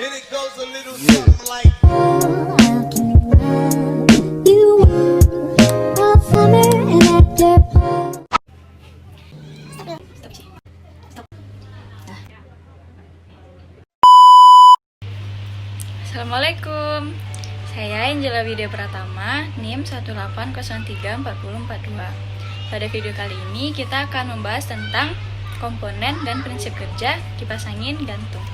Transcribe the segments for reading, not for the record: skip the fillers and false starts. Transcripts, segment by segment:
And it goes a little something like Assalamualaikum, saya Angela Widya Pratama, NIM 1803442. Pada video kali ini kita akan membahas tentang komponen dan prinsip kerja kipas angin gantung.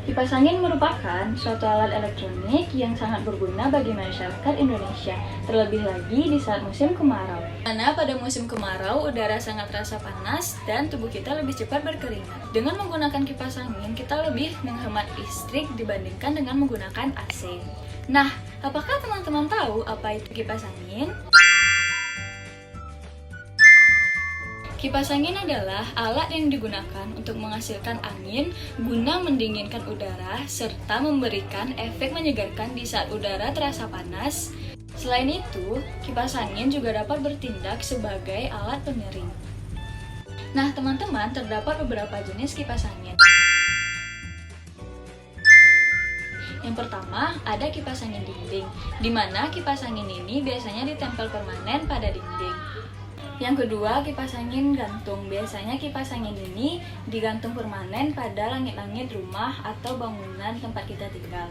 Kipas angin merupakan suatu alat elektronik yang sangat berguna bagi masyarakat Indonesia, terlebih lagi di saat musim kemarau. Karena pada musim kemarau, udara sangat terasa panas dan tubuh kita lebih cepat berkeringat. Dengan menggunakan kipas angin, kita lebih menghemat listrik dibandingkan dengan menggunakan AC. Nah, apakah teman-teman tahu apa itu kipas angin? Kipas angin adalah alat yang digunakan untuk menghasilkan angin guna mendinginkan udara serta memberikan efek menyegarkan di saat udara terasa panas. Selain itu, kipas angin juga dapat bertindak sebagai alat pengering. Nah, teman-teman, terdapat beberapa jenis kipas angin. Yang pertama, ada kipas angin dinding, di mana kipas angin ini biasanya ditempel permanen pada dinding. Yang kedua, kipas angin gantung. Biasanya kipas angin ini digantung permanen pada langit-langit rumah atau bangunan tempat kita tinggal.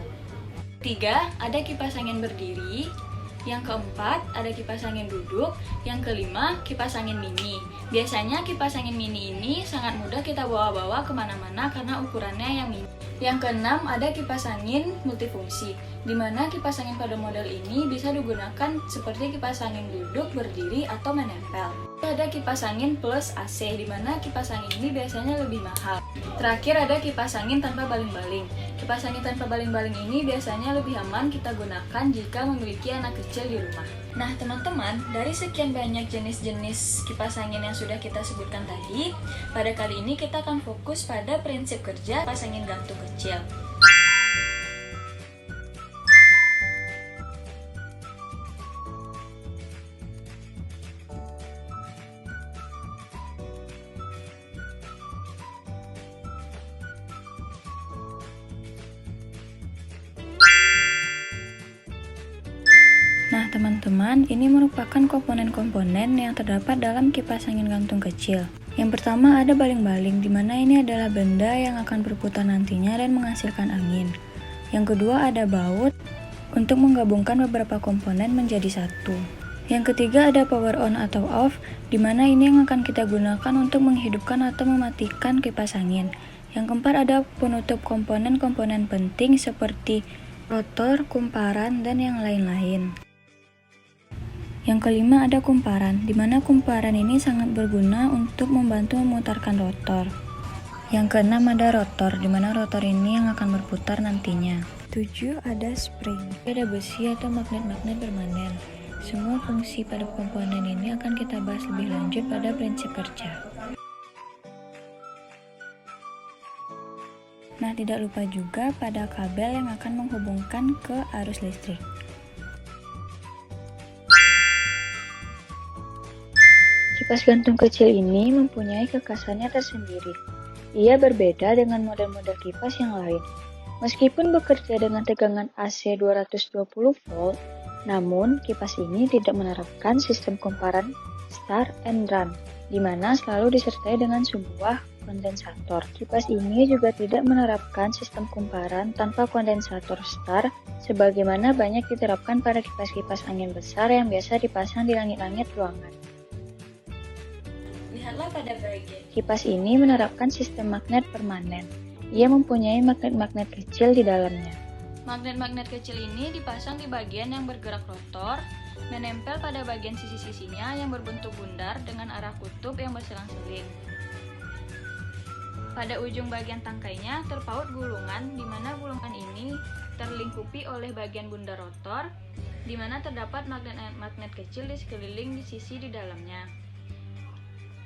Tiga, ada kipas angin berdiri. Yang keempat, ada kipas angin duduk. Yang kelima, kipas angin mini. Biasanya kipas angin mini ini sangat mudah kita bawa-bawa kemana-mana karena ukurannya yang mini. Yang keenam, ada kipas angin multifungsi, di mana kipas angin pada model ini bisa digunakan seperti kipas angin duduk, berdiri, atau menempel. Ada kipas angin plus AC, di mana kipas angin ini biasanya lebih mahal. Terakhir, ada kipas angin tanpa baling-baling. Kipas angin tanpa baling-baling ini biasanya lebih aman kita gunakan jika memiliki anak kecil di rumah. Nah, teman-teman, dari sekian banyak jenis-jenis kipas angin yang sudah kita sebutkan tadi, pada kali ini kita akan fokus pada prinsip kerja kipas angin gantung kecil. Nah, teman-teman, ini merupakan komponen-komponen yang terdapat dalam kipas angin gantung kecil. Yang pertama ada baling-baling, di mana ini adalah benda yang akan berputar nantinya dan menghasilkan angin. Yang kedua ada baut, untuk menggabungkan beberapa komponen menjadi satu. Yang ketiga ada power on atau off, di mana ini yang akan kita gunakan untuk menghidupkan atau mematikan kipas angin. Yang keempat ada penutup komponen-komponen penting seperti rotor, kumparan, dan yang lain-lain. Yang kelima ada kumparan, di mana kumparan ini sangat berguna untuk membantu memutarkan rotor. Yang keenam ada rotor, di mana rotor ini yang akan berputar nantinya. 7 ada spring, ada besi atau magnet-magnet permanen. Semua fungsi pada komponen ini akan kita bahas lebih lanjut pada prinsip kerja. Nah, tidak lupa juga pada kabel yang akan menghubungkan ke arus listrik. Kipas gantung kecil ini mempunyai kekhasannya tersendiri. Ia berbeda dengan model-model kipas yang lain. Meskipun bekerja dengan tegangan AC 220 volt, namun kipas ini tidak menerapkan sistem kumparan start and run, di mana selalu disertai dengan sebuah kondensator. Kipas ini juga tidak menerapkan sistem kumparan tanpa kondensator start, sebagaimana banyak diterapkan pada kipas-kipas angin besar yang biasa dipasang di langit-langit ruangan. Lihatlah pada bagian. Kipas ini menerapkan sistem magnet permanen. Ia mempunyai magnet-magnet kecil di dalamnya. Magnet-magnet kecil ini dipasang di bagian yang bergerak rotor, menempel pada bagian sisi-sisinya yang berbentuk bundar dengan arah kutub yang berselang-seling. Pada ujung bagian tangkainya terpaut gulungan, di mana gulungan ini terlingkupi oleh bagian bundar rotor, di mana terdapat magnet-magnet kecil di sekeliling di sisi di dalamnya.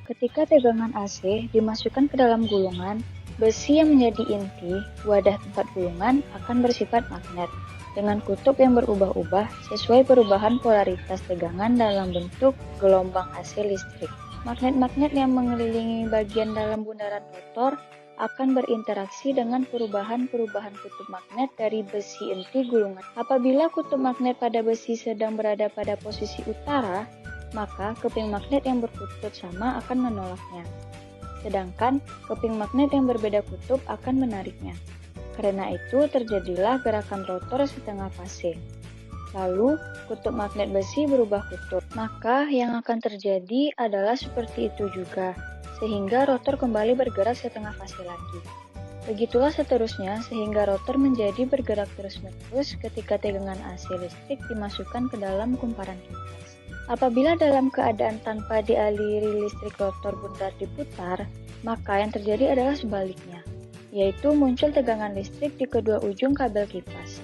Ketika tegangan AC dimasukkan ke dalam gulungan, besi yang menjadi inti wadah tempat gulungan akan bersifat magnet, dengan kutub yang berubah-ubah sesuai perubahan polaritas tegangan dalam bentuk gelombang AC listrik. Magnet-magnet yang mengelilingi bagian dalam bundaran rotor akan berinteraksi dengan perubahan-perubahan kutub magnet dari besi inti gulungan. Apabila kutub magnet pada besi sedang berada pada posisi utara, maka keping magnet yang berkutub sama akan menolaknya. Sedangkan keping magnet yang berbeda kutub akan menariknya. Karena itu terjadilah gerakan rotor setengah fase. Lalu, kutub magnet besi berubah kutub. Maka yang akan terjadi adalah seperti itu juga, sehingga rotor kembali bergerak setengah fase lagi. Begitulah seterusnya sehingga rotor menjadi bergerak terus-menerus ketika tegangan AC listrik dimasukkan ke dalam kumparan kipas. Apabila dalam keadaan tanpa dialiri listrik rotor bundar diputar, maka yang terjadi adalah sebaliknya, yaitu muncul tegangan listrik di kedua ujung kabel kipas.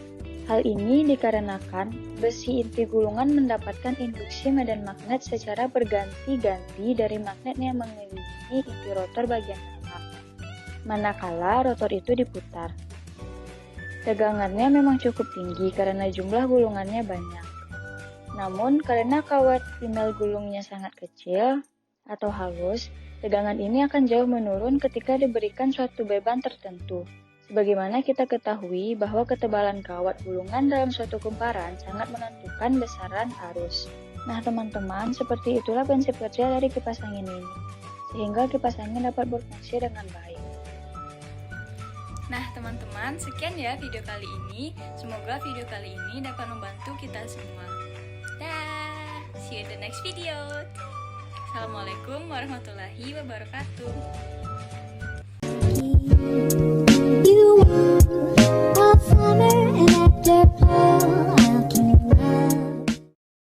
Hal ini dikarenakan besi inti gulungan mendapatkan induksi medan magnet secara berganti-ganti dari magnet yang mengelilingi inti rotor bagian dalam, manakala rotor itu diputar. Tegangannya memang cukup tinggi karena jumlah gulungannya banyak. Namun, karena kawat pinal gulungnya sangat kecil atau halus, tegangan ini akan jauh menurun ketika diberikan suatu beban tertentu. Sebagaimana kita ketahui bahwa ketebalan kawat gulungan dalam suatu kumparan sangat menentukan besaran arus. Nah teman-teman, seperti itulah prinsip kerja dari kipas angin ini, sehingga kipas angin dapat berfungsi dengan baik. Nah teman-teman, sekian ya video kali ini. Semoga video kali ini dapat membantu kita semua. Dah, see you in the next video. Assalamualaikum warahmatullahi wabarakatuh.